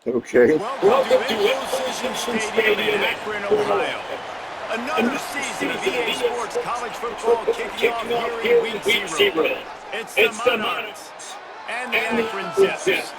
Okay. Welcome to Indecision Stadium in Akron, Ohio. Another season of EA Sports college football kicking off here in Week 0. It's the Monarchs and the Akron Zips.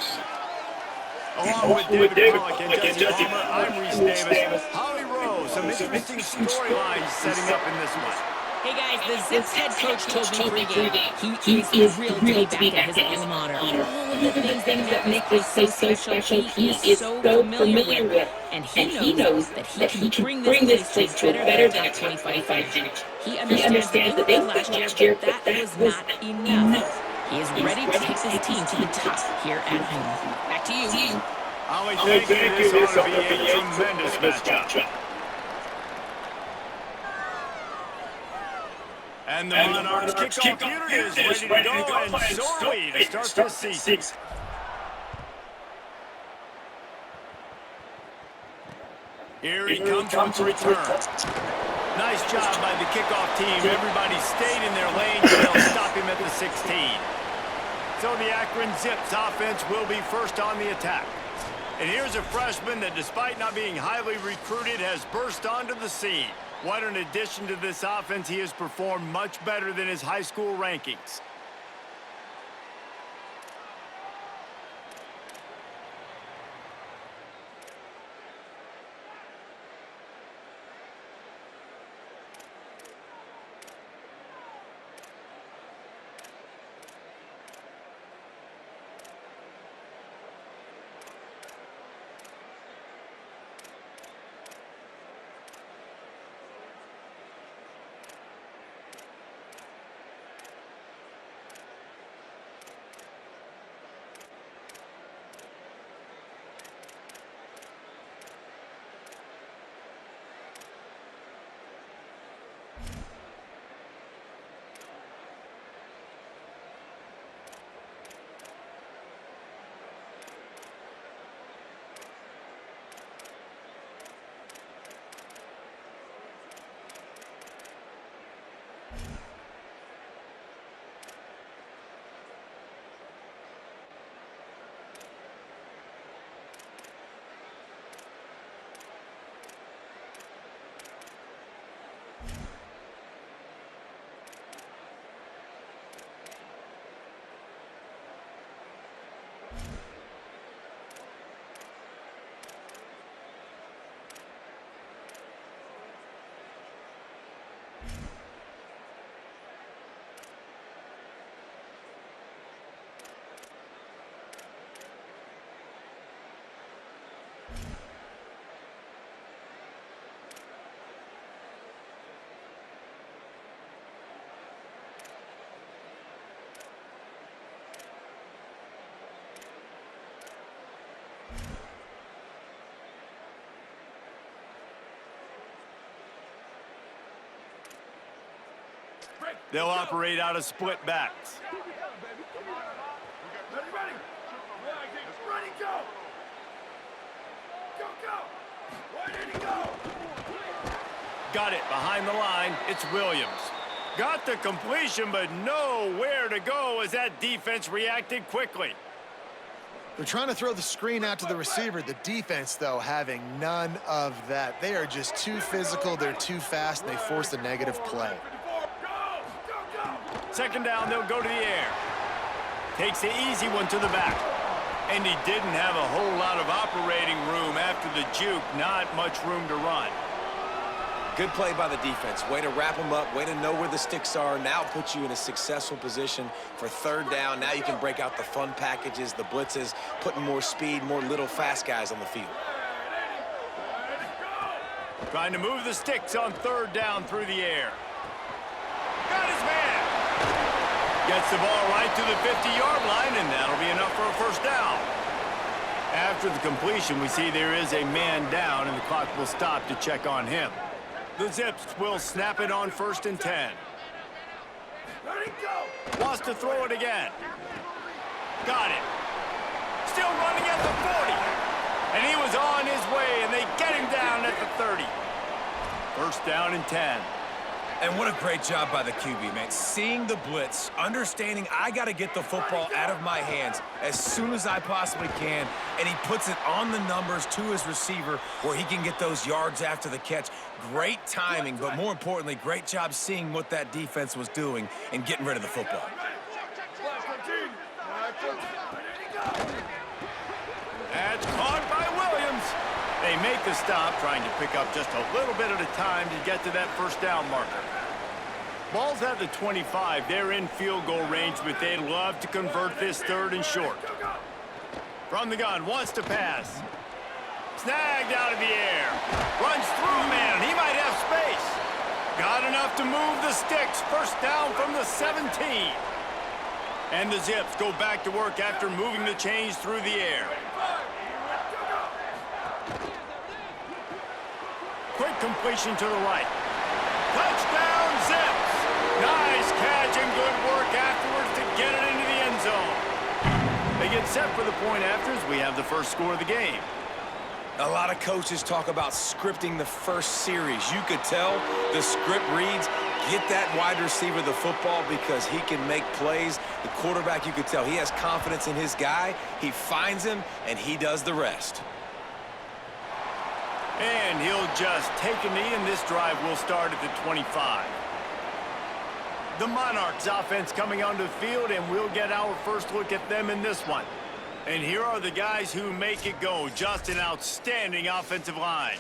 Along with David Pollock and Jesse Palmer, I'm Reese Davis. Holly Rowe, some interesting storylines setting up in this one. Hey guys, the Zips head coach told me pregame he is thrilled to be back at his alma mater. All of the things that make this so special, he is so familiar with. And he knows that he can bring this place to better than a 25-5 He understands that they won last year, but that was not enough. He is ready to take this team to the top here at home. Back to you. Holly, thank you. This ought to be a tremendous matchup. And the Monarchs kickoff unit is ready to go, and so are we to start this season. Here he comes to return. Nice job by the kickoff team. Everybody stayed in their lane, and they'll stop him at the 16. So the Akron Zips offense will be first on the attack. And here's a freshman that, despite not being highly recruited, has burst onto the scene. What an addition to this offense. He has performed much better than his high school rankings. They'll operate out of split backs. Ready, go! Go! Got it behind the line. It's Williams. Got the completion, but nowhere to go as that defense reacted quickly. They're trying to throw the screen out to the receiver. The defense, though, having none of that. They are just too physical. They're too fast. And they force a negative play. Second down, they'll go to the air. Takes the easy one to the back. And he didn't have a whole lot of operating room after the juke. Not much room to run. Good play by the defense. Way to wrap them up. Way to know where the sticks are. Now put you in a successful position for third down. Now you can break out the fun packages, the blitzes, putting more speed, more little fast guys on the field. Trying to move the sticks on third down through the air. Got his man. Gets the ball right to the 50-yard line, and that'll be enough for a first down. After the completion, we see there is a man down, and the clock will stop to check on him. The Zips will snap it on 1st and 10. Ready, go! Wants to throw it again. Got it. Still running at the 40. And he was on his way, and they get him down at the 30. First down and 10. And what a great job by the QB, man. Seeing the blitz, understanding I got to get the football out of my hands as soon as I possibly can, and he puts it on the numbers to his receiver where he can get those yards after the catch. Great timing, but more importantly, great job seeing what that defense was doing and getting rid of the football. That's caught by Williams. They make the stop, trying to pick up just a little bit at a time to get to that first down marker. Ball's at the 25. They're in field goal range, but they'd love to convert this 3rd and short. From the gun, wants to pass. Snagged out of the air. Runs through a man. He might have space. Got enough to move the sticks. First down from the 17. And the Zips go back to work after moving the chains through the air. Quick completion to the right. Touchdown, Zips! Nice catch and good work afterwards to get it into the end zone. They get set for the point afters. We have the first score of the game. A lot of coaches talk about scripting the first series. You could tell the script reads, get that wide receiver the football because he can make plays. The quarterback, you could tell he has confidence in his guy. He finds him, and he does the rest. And he'll just take a knee, and this drive will start at the 25. The Monarchs offense coming onto the field, and we'll get our first look at them in this one. And here are the guys who make it go. Just an outstanding offensive line.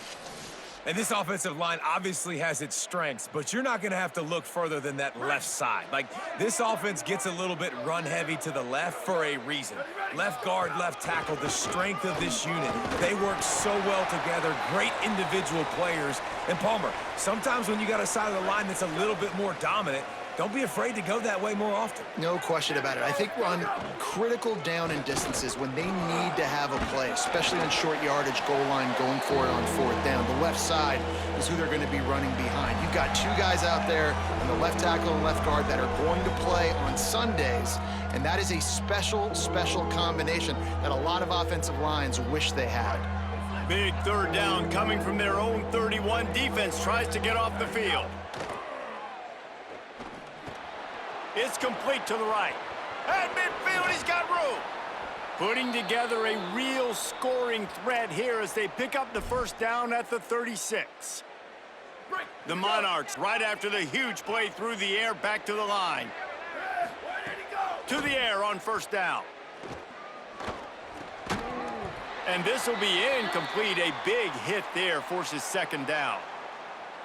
And this offensive line obviously has its strengths, but you're not going to have to look further than that left side. Like, this offense gets a little bit run-heavy to the left for a reason. Left guard, left tackle, the strength of this unit. They work so well together, great individual players. And Palmer, sometimes when you got a side of the line that's a little bit more dominant, don't be afraid to go that way more often. No question about it. I think on critical down and distances, when they need to have a play, especially on short yardage, goal line, going for it on 4th down, the left side is who they're going to be running behind. You've got 2 guys out there on the left tackle and left guard that are going to play on Sundays, and that is a special combination that a lot of offensive lines wish they had. Big 3rd down coming from their own 31. Defense tries to get off the field. It's complete to the right. At midfield, he's got room. Putting together a real scoring threat here as they pick up the first down at the 36. The Monarchs, right after the huge play through the air, back to the line. To the air on first down. And this will be incomplete. A big hit there forces 2nd down.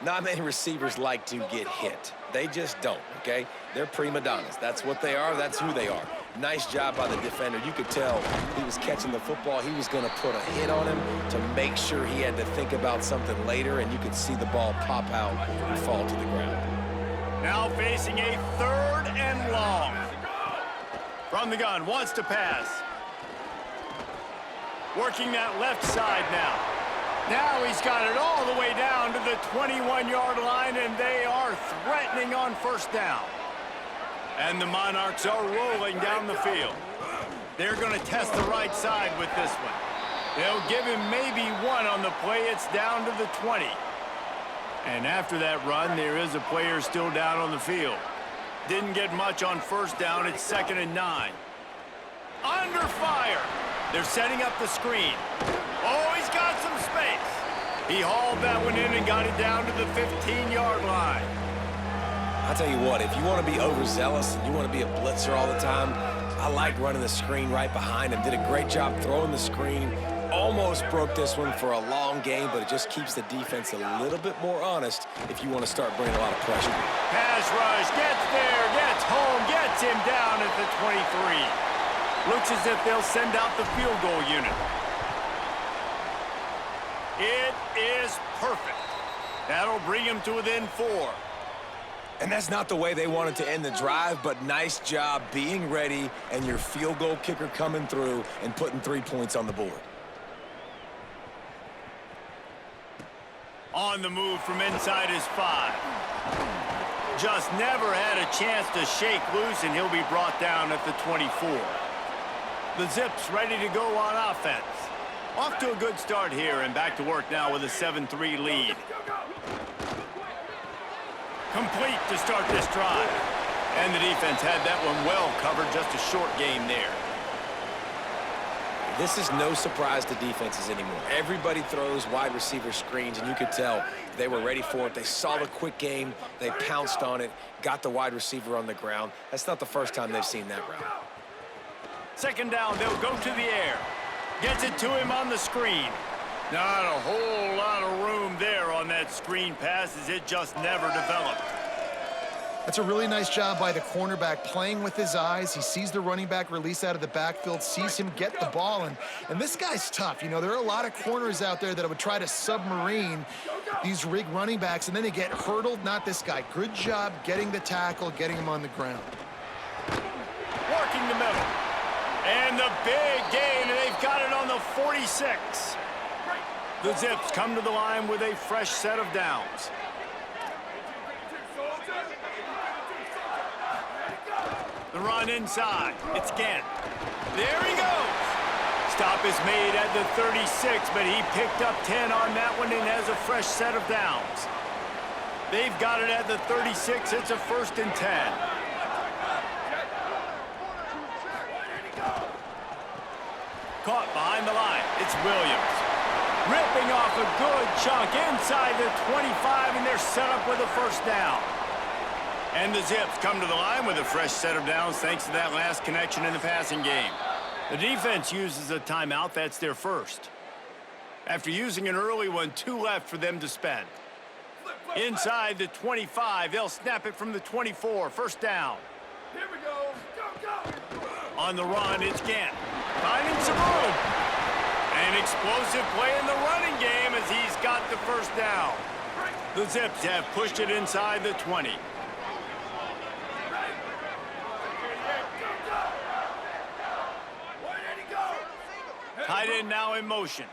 Not many receivers like to get hit. They just don't, okay? They're prima donnas. That's what they are. That's who they are. Nice job by the defender. You could tell he was catching the football. He was going to put a hit on him to make sure he had to think about something later, and you could see the ball pop out and fall to the ground. Now facing a 3rd and long. From the gun, wants to pass. Working that left side now. Now he's got it all the way down to the 21-yard line, and they are threatening on first down. And the Monarchs are rolling down the field. They're going to test the right side with this one. They'll give him maybe 1 on the play. It's down to the 20. And after that run, there is a player still down on the field. Didn't get much on first down. It's 2nd and 9. Under fire. They're setting up the screen. Oh, he's got some space. He hauled that one in and got it down to the 15-yard line. I'll tell you what, if you want to be overzealous and you want to be a blitzer all the time, I like running the screen right behind him. Did a great job throwing the screen. Almost broke this one for a long game, but it just keeps the defense a little bit more honest if you want to start bringing a lot of pressure. Pass rush, gets there, gets home, gets him down at the 23. Looks as if they'll send out the field goal unit. It is perfect. That'll bring him to within 4. And that's not the way they wanted to end the drive, but nice job being ready and your field goal kicker coming through and putting 3 points on the board. On the move from inside his 5. Just never had a chance to shake loose, and he'll be brought down at the 24. The Zips ready to go on offense. Off to a good start here, and back to work now with a 7-3 lead. Complete to start this drive. And the defense had that one well covered, just a short game there. This is no surprise to defenses anymore. Everybody throws wide receiver screens, and you could tell they were ready for it. They saw the quick game. They pounced on it, got the wide receiver on the ground. That's not the first time they've seen that route. Second down, they'll go to the air. Gets it to him on the screen. Not a whole lot of room there on that screen pass, as it just never developed. That's a really nice job by the cornerback, playing with his eyes. He sees the running back release out of the backfield, sees him get the ball, and this guy's tough. You know, there are a lot of corners out there that would try to submarine these rig running backs, and then they get hurdled. Not this guy. Good job getting the tackle, getting him on the ground. Working the middle. And the big gain, and they've got it on the 46. The Zips come to the line with a fresh set of downs. The run inside. It's Gant. There he goes. Stop is made at the 36, but he picked up 10 on that one and has a fresh set of downs. They've got it at the 36. It's a 1st and 10. Caught behind the line. It's Williams. Ripping off a good chunk inside the 25, and they're set up with a 1st down. And the Zips come to the line with a fresh set of downs thanks to that last connection in the passing game. The defense uses a timeout. That's their first. After using an early one, 2 left for them to spend. Inside the 25, they'll snap it from the 24. 1st down. Here we go. Go, go. On the run, it's Gant. Finding some room. An explosive play in the running game as he's got the 1st down. The Zips have pushed it inside the 20. Tight end now in motion.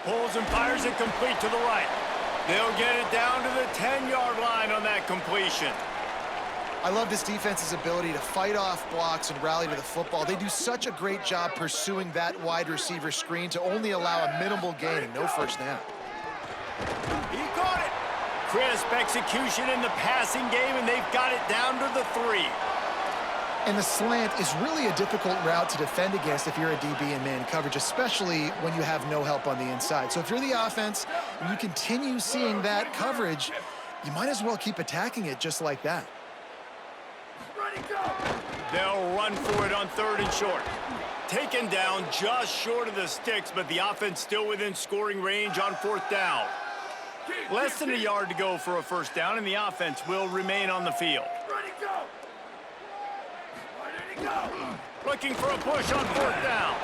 Pulls and fires it complete to the right. They'll get it down to the 10-yard line on that completion. I love this defense's ability to fight off blocks and rally to the football. They do such a great job pursuing that wide receiver screen to only allow a minimal gain and no 1st down. He caught it. Crisp execution in the passing game, and they've got it down to the 3. And the slant is really a difficult route to defend against if you're a DB in man coverage, especially when you have no help on the inside. So if you're the offense and you continue seeing that coverage, you might as well keep attacking it just like that. They'll run for it on 3rd and short. Taken down just short of the sticks, but the offense still within scoring range on 4th down. Less than a yard to go for a 1st down, and the offense will remain on the field. Looking for a push on 4th down.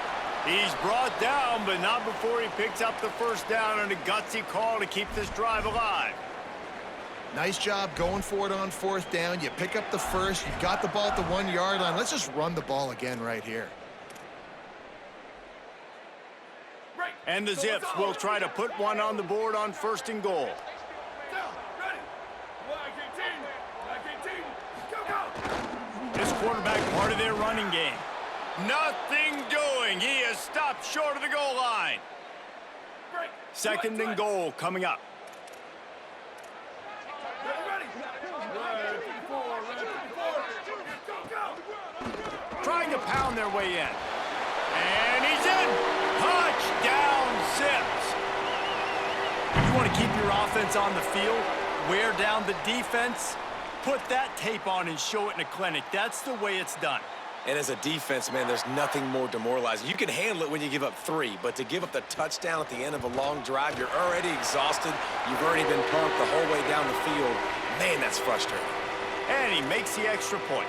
He's brought down, but not before he picks up the 1st down, and a gutsy call to keep this drive alive. Nice job going for it on 4th down. You pick up the 1st. You've got the ball at the 1-yard line. Let's just run the ball again right here. And the Zips will try to put one on the board on 1st and goal. This quarterback part of their running game. Nothing doing. He is stopped short of the goal line. 2nd and goal coming up. Trying to pound their way in. And he's in. Touchdown, Zips. You want to keep your offense on the field, wear down the defense, put that tape on and show it in a clinic. That's the way it's done. And as a defense, man, there's nothing more demoralizing. You can handle it when you give up 3, but to give up the touchdown at the end of a long drive, you're already exhausted. You've already been pumped the whole way down the field. Man, that's frustrating. And he makes the extra point.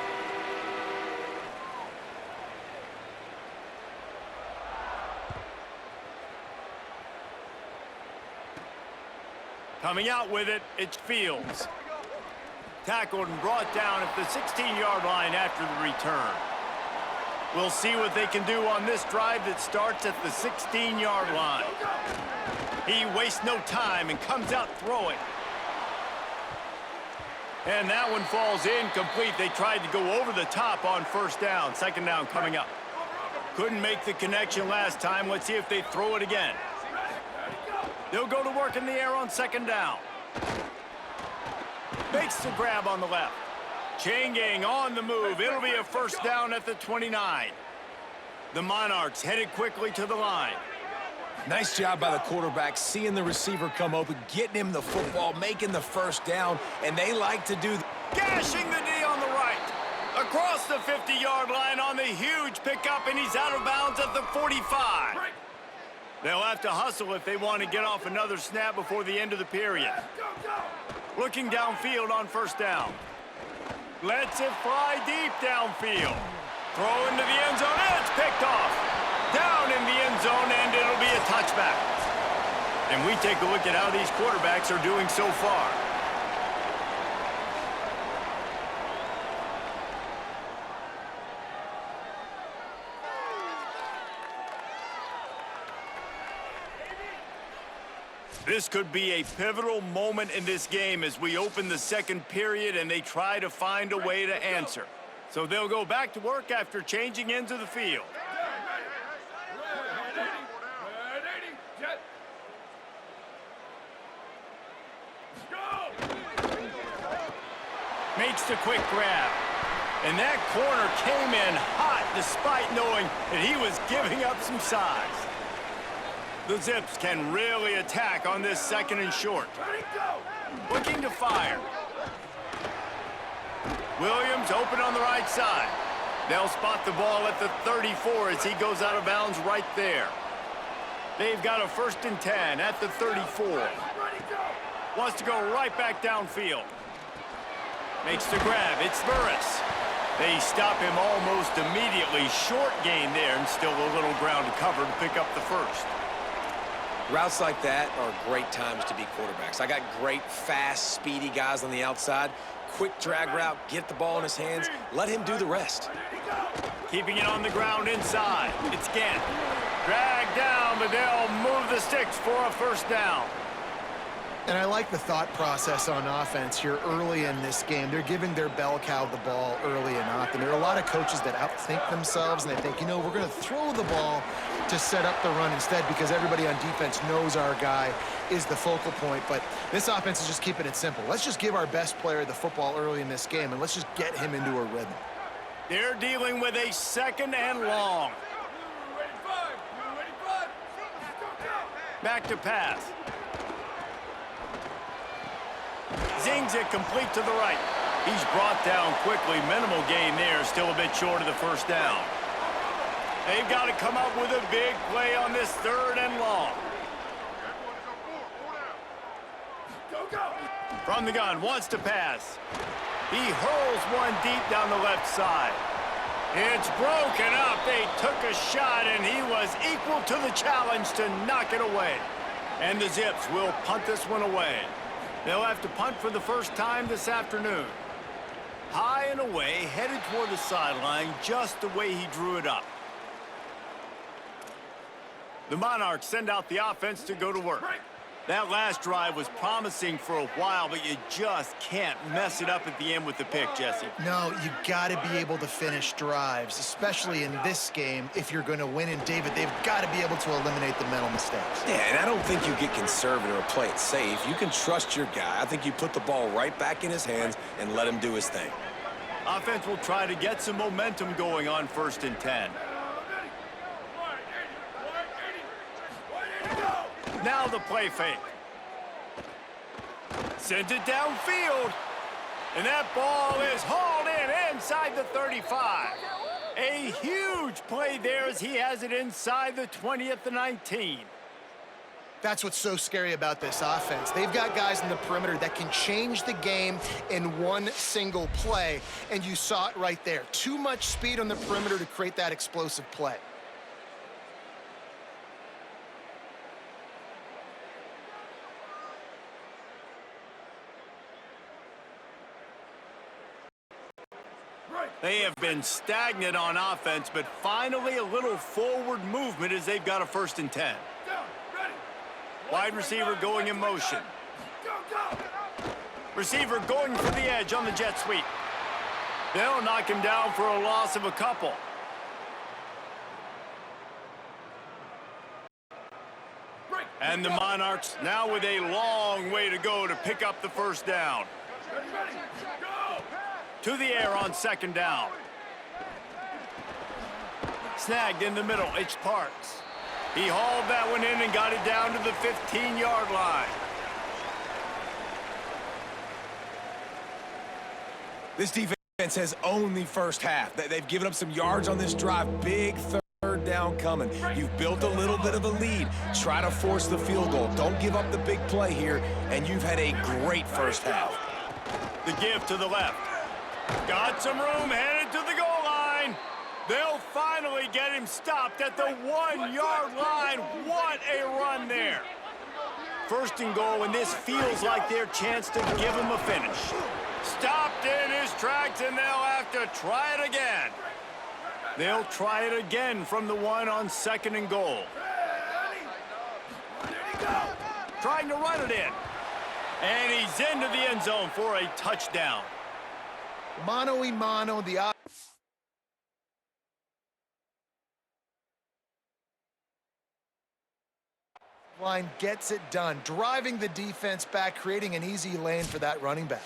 Coming out with it, it's Fields. Tackled and brought down at the 16-yard line after the return. We'll see what they can do on this drive that starts at the 16-yard line. He wastes no time and comes out throwing. And that one falls incomplete. They tried to go over the top on 1st down. 2nd down coming up. Couldn't make the connection last time. Let's see if they throw it again. They'll go to work in the air on second down. Makes the grab on the left. Chain gang on the move. It'll be a first down at the 29. The Monarchs headed quickly to the line. Nice job by the quarterback, seeing the receiver come open, getting him the football, making the first down, and they like to do Gashing the D on the right. Across the 50-yard line on the huge pickup, and he's out of bounds at the 45. They'll have to hustle if they want to get off another snap before the end of the period. Looking downfield on first down. Lets it fly deep downfield. Throw into the end zone, and it's picked off. Down in the end zone, and it'll be a touchback. And we take a look at how these quarterbacks are doing so far. This could be a pivotal moment in this game as we open the second period and they try to find a way to answer. So they'll go back to work after changing into the field. Makes the quick grab. And that corner came in hot despite knowing that he was giving up some size. The Zips can really attack on this second and short. Looking to fire. Williams open on the right side. They'll spot the ball at the 34 as he goes out of bounds right there. They've got a 1st and 10 at the 34. Wants to go right back downfield. Makes the grab. It's Burris. They stop him almost immediately. Short gain there and still a little ground to cover to pick up the first. Routes like that are great times to be quarterbacks. I got great, fast, speedy guys on the outside. Quick drag route, get the ball in his hands, let him do the rest. Keeping it on the ground inside. It's Gant. Dragged down, but they'll move the sticks for a first down. And I like the thought process on offense here early in this game. They're giving their bell cow the ball early and often. There are a lot of coaches that outthink themselves, and they think, you know, we're going to throw the ball to set up the run instead because everybody on defense knows our guy is the focal point. But this offense is just keeping it simple. Let's just give our best player the football early in this game, and let's just get him into a rhythm. They're dealing with a 2nd and long. Back to pass. Zings it complete to the right. He's brought down quickly. Minimal gain there. Still a bit short of the first down. They've got to come up with a big play on this 3rd and long. From the gun, wants to pass. He hurls one deep down the left side. It's broken up. They took a shot, and he was equal to the challenge to knock it away. And the Zips will punt this one away. They'll have to punt for the first time this afternoon. High and away, headed toward the sideline, just the way he drew it up. The Monarchs send out the offense to go to work. That last drive was promising for a while, but you just can't mess it up at the end with the pick, Jesse. No, you got to be able to finish drives, especially in this game if you're going to win. And, David, they've got to be able to eliminate the mental mistakes. Yeah, and I don't think you get conservative or play it safe. You can trust your guy. I think you put the ball right back in his hands and let him do his thing. Offense will try to get some momentum going on 1st and 10. Now the play fake. Sends it downfield. And that ball is hauled in inside the 35. A huge play there as he has it inside the 20 at the 19. That's what's so scary about this offense. They've got guys in the perimeter that can change the game in one single play, and you saw it right there. Too much speed on the perimeter to create that explosive play. They have been stagnant on offense, but finally a little forward movement as they've got a 1st and 10. Wide receiver going in motion. Receiver going for the edge on the jet sweep. They'll knock him down for a loss of a couple. And the Monarchs now with a long way to go to pick up the first down. To the air on second down. Snagged in the middle, it's Parks. He hauled that one in and got it down to the 15-yard line. This defense has owned the first half. They've given up some yards on this drive. Big third down coming. You've built a little bit of a lead. Try to force the field goal. Don't give up the big play here, and you've had a great first half. The give to the left. Got some room, headed to the goal line. They'll finally get him stopped at the 1-yard line. What a run there. First and goal, and this feels like their chance to give him a finish. Stopped in his tracks, and they'll have to try it again. They'll try it again from the 1 on second and goal. Trying to run it in. And he's into the end zone for a touchdown. Mano-y-mano, the line gets it done, driving the defense back, creating an easy lane for that running back.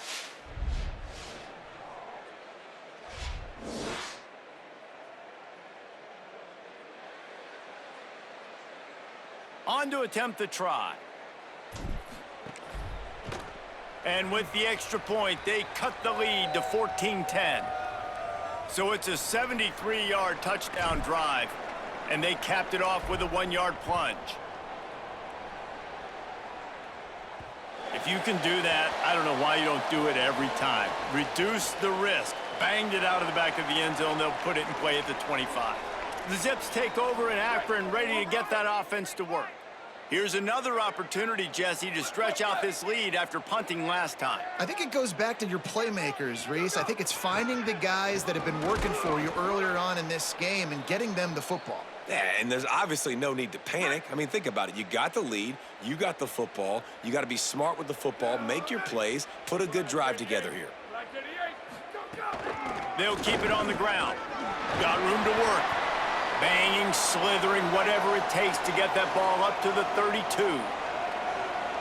On to attempt the try. And with the extra point, they cut the lead to 14-10. So it's a 73-yard touchdown drive, and they capped it off with a 1-yard plunge. If you can do that, I don't know why you don't do it every time. Reduce the risk. Banged it out of the back of the end zone. They'll put it in play at the 25. The Zips take over in Akron, ready to get that offense to work. Here's another opportunity, Jesse, to stretch out this lead after punting last time. I think it goes back to your playmakers, Reese. I think it's finding the guys that have been working for you earlier on in this game and getting them the football. Yeah, and there's obviously no need to panic. I mean, think about it. You got the lead. You got the football. You got to be smart with the football, make your plays, put a good drive together here. They'll keep it on the ground. Got room to work. Banging, slithering, whatever it takes to get that ball up to the 32.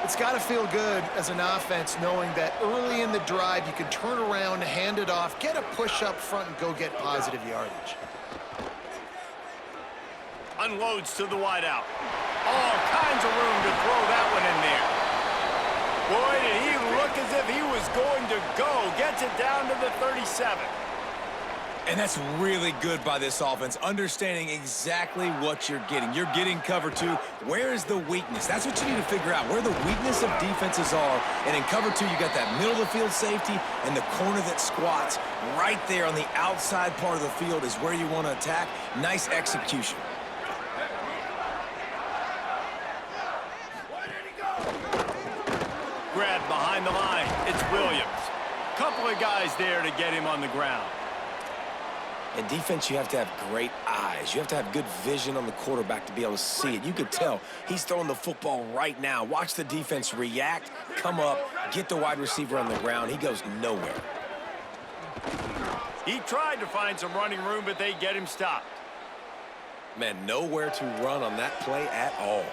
It's got to feel good as an offense knowing that early in the drive you can turn around, hand it off, get a push up front, and go get positive yardage. Unloads to the wideout. All kinds of room to throw that one in there. Boy, did he look as if he was going to go. Gets it down to the 37. And that's really good by this offense, understanding exactly what you're getting. You're getting cover 2. Where is the weakness? That's what you need to figure out, where the weakness of defenses are. And in cover 2, you got that middle of the field safety and the corner that squats. Right there on the outside part of the field is where you want to attack. Nice execution. Grabbed behind the line. It's Williams. Couple of guys there to get him on the ground. In defense, you have to have great eyes. You have to have good vision on the quarterback to be able to see it. You could tell he's throwing the football right now. Watch the defense react, come up, get the wide receiver on the ground. He goes nowhere. He tried to find some running room, but they get him stopped. Man, nowhere to run on that play at all.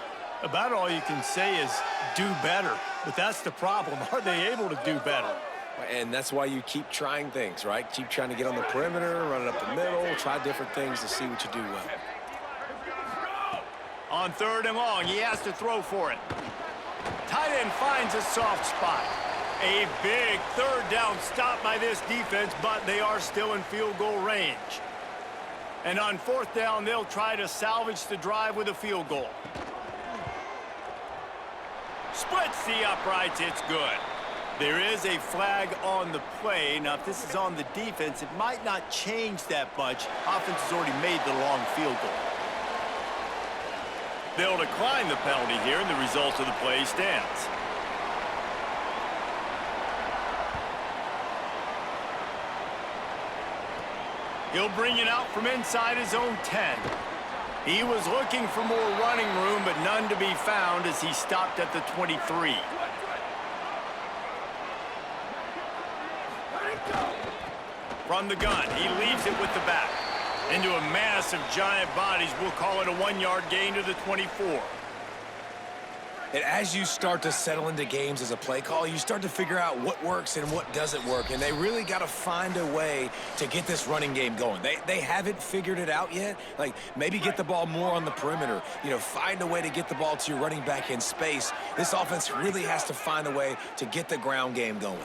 About all you can say is do better. But that's the problem. Are they able to do better? And that's why you keep trying things, right? Keep trying to get on the perimeter, run it up the middle, try different things to see what you do well. On third and long, he has to throw for it. Tight end finds a soft spot. A big third down stop by this defense, but they are still in field goal range. And on fourth down, they'll try to salvage the drive with a field goal. Splits the uprights, it's good. There is a flag on the play. Now, if this is on the defense, it might not change that much. Offense has already made the long field goal. They'll decline the penalty here, and the result of the play stands. He'll bring it out from inside his own 10. He was looking for more running room, but none to be found as he stopped at the 23. From the gun, he leaves it with the back. Into a mass of giant bodies, we'll call it a 1-yard gain to the 24. And as you start to settle into games as a play call, you start to figure out what works and what doesn't work. And they really got to find a way to get this running game going. They haven't figured it out yet. Like, maybe get the ball more on the perimeter. You know, find a way to get the ball to your running back in space. This offense really has to find a way to get the ground game going.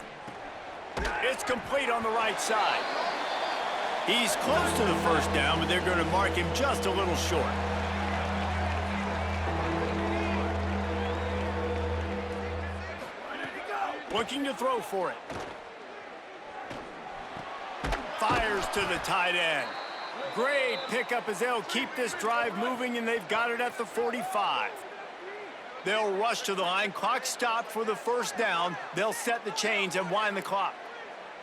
It's complete on the right side. He's close to the first down, but they're going to mark him just a little short. Looking to throw for it. Fires to the tight end. Great pickup as they'll keep this drive moving, and they've got it at the 45. They'll rush to the line. Clock stopped for the first down. They'll set the chains and wind the clock.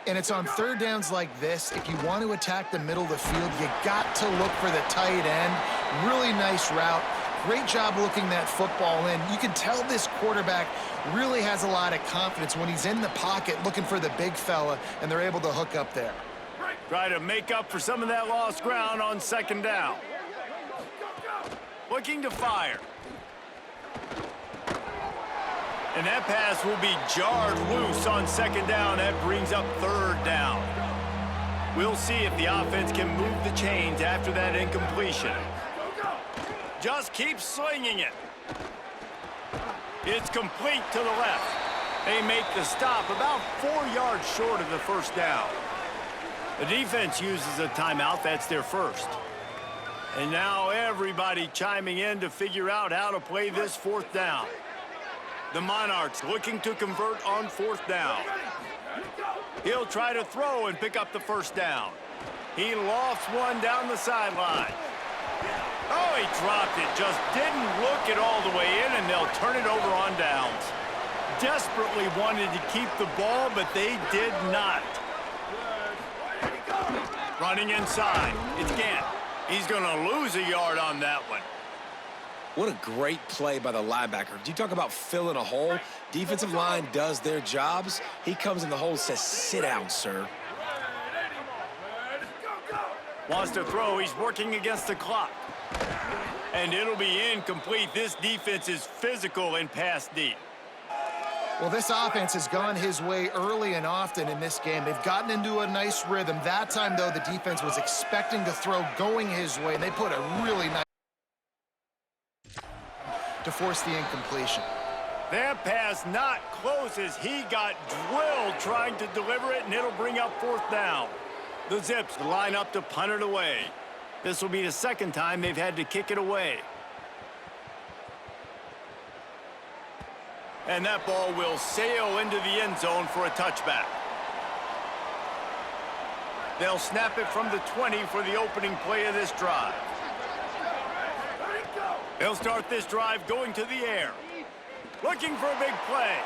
And it's on third downs like this, if you want to attack the middle of the field, you got to look for the tight end. Really nice route. Great job looking that football in. You can tell this quarterback really has a lot of confidence when he's in the pocket looking for the big fella, and they're able to hook up there. Try to make up for some of that lost ground on second down. Looking to fire. And that pass will be jarred loose on second down. That brings up third down. We'll see if the offense can move the chains after that incompletion. Just keep slinging it. It's complete to the left. They make the stop about 4 yards short of the first down. The defense uses a timeout. That's their first. And now everybody chiming in to figure out how to play this fourth down. The Monarchs looking to convert on fourth down. He'll try to throw and pick up the first down. He lofts one down the sideline. Oh, he dropped it. Just didn't look it all the way in, and they'll turn it over on downs. Desperately wanted to keep the ball, but they did not. Running inside. It's Gant. He's going to lose a yard on that one. What a great play by the linebacker. Do you talk about filling a hole? Defensive line does their jobs. He comes in the hole and says, sit down, sir. Wants to throw. He's working against the clock. And it'll be incomplete. This defense is physical and pass deep. Well, this offense has gone his way early and often in this game. They've gotten into a nice rhythm. That time, though, the defense was expecting to throw going his way, and they put a really nice to force the incompletion. That pass not close as he got drilled trying to deliver it, and it'll bring up fourth down. The Zips line up to punt it away. This will be the second time they've had to kick it away. And that ball will sail into the end zone for a touchback. They'll snap it from the 20 for the opening play of this drive. They'll start this drive going to the air. Looking for a big play.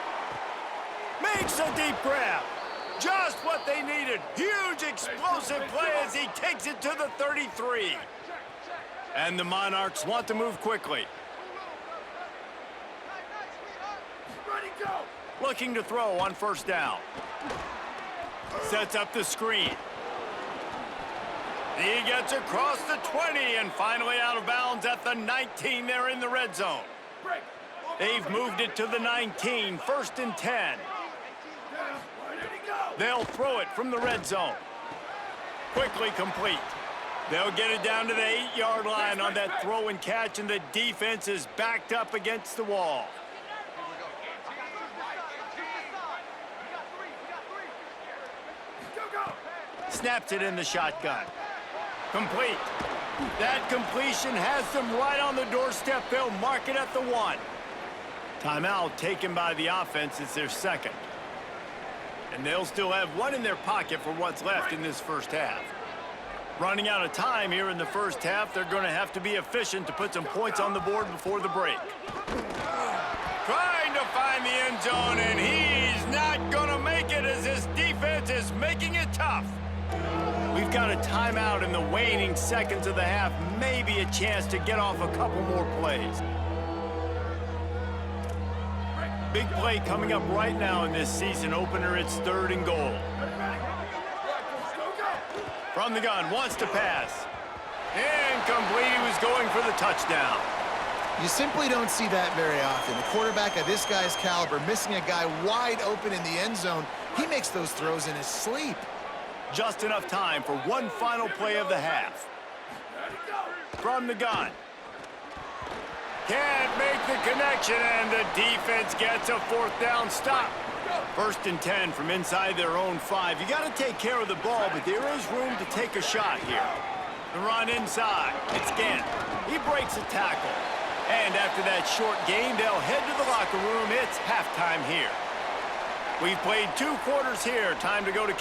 Makes a deep grab. Just what they needed. Huge explosive play as he takes it to the 33. And the Monarchs want to move quickly. Looking to throw on first down. Sets up the screen. He gets across the 20 and finally out of bounds at the 19. They're in the red zone. They've moved it to the 19, first and 10. They'll throw it from the red zone. Quickly complete. They'll get it down to the 8-yard line on that throw and catch, and the defense is backed up against the wall. Snaps it in the shotgun. Complete. That completion has them right on the doorstep. They'll mark it at the 1. Timeout taken by the offense. It's their second. And they'll still have one in their pocket for what's left in this first half. Running out of time here in the first half, they're going to have to be efficient to put some points on the board before the break. Trying to find the end zone, and he's not going to make it as this defense is making it tough. We've got a timeout in the waning seconds of the half, maybe a chance to get off a couple more plays. Big play coming up right now in this season opener. It's 3rd and goal. From the gun, wants to pass. Incomplete. He was going for the touchdown. You simply don't see that very often. The quarterback of this guy's caliber missing a guy wide open in the end zone. He makes those throws in his sleep. Just enough time for one final play of the half. From the gun. Can't make the connection, and the defense gets a 4th down stop. 1st and 10 from inside their own 5. You got to take care of the ball, but there is room to take a shot here. The run inside. It's Gant. He breaks a tackle. And after that short gain, they'll head to the locker room. It's halftime here. We've played 2 quarters here. Time to go to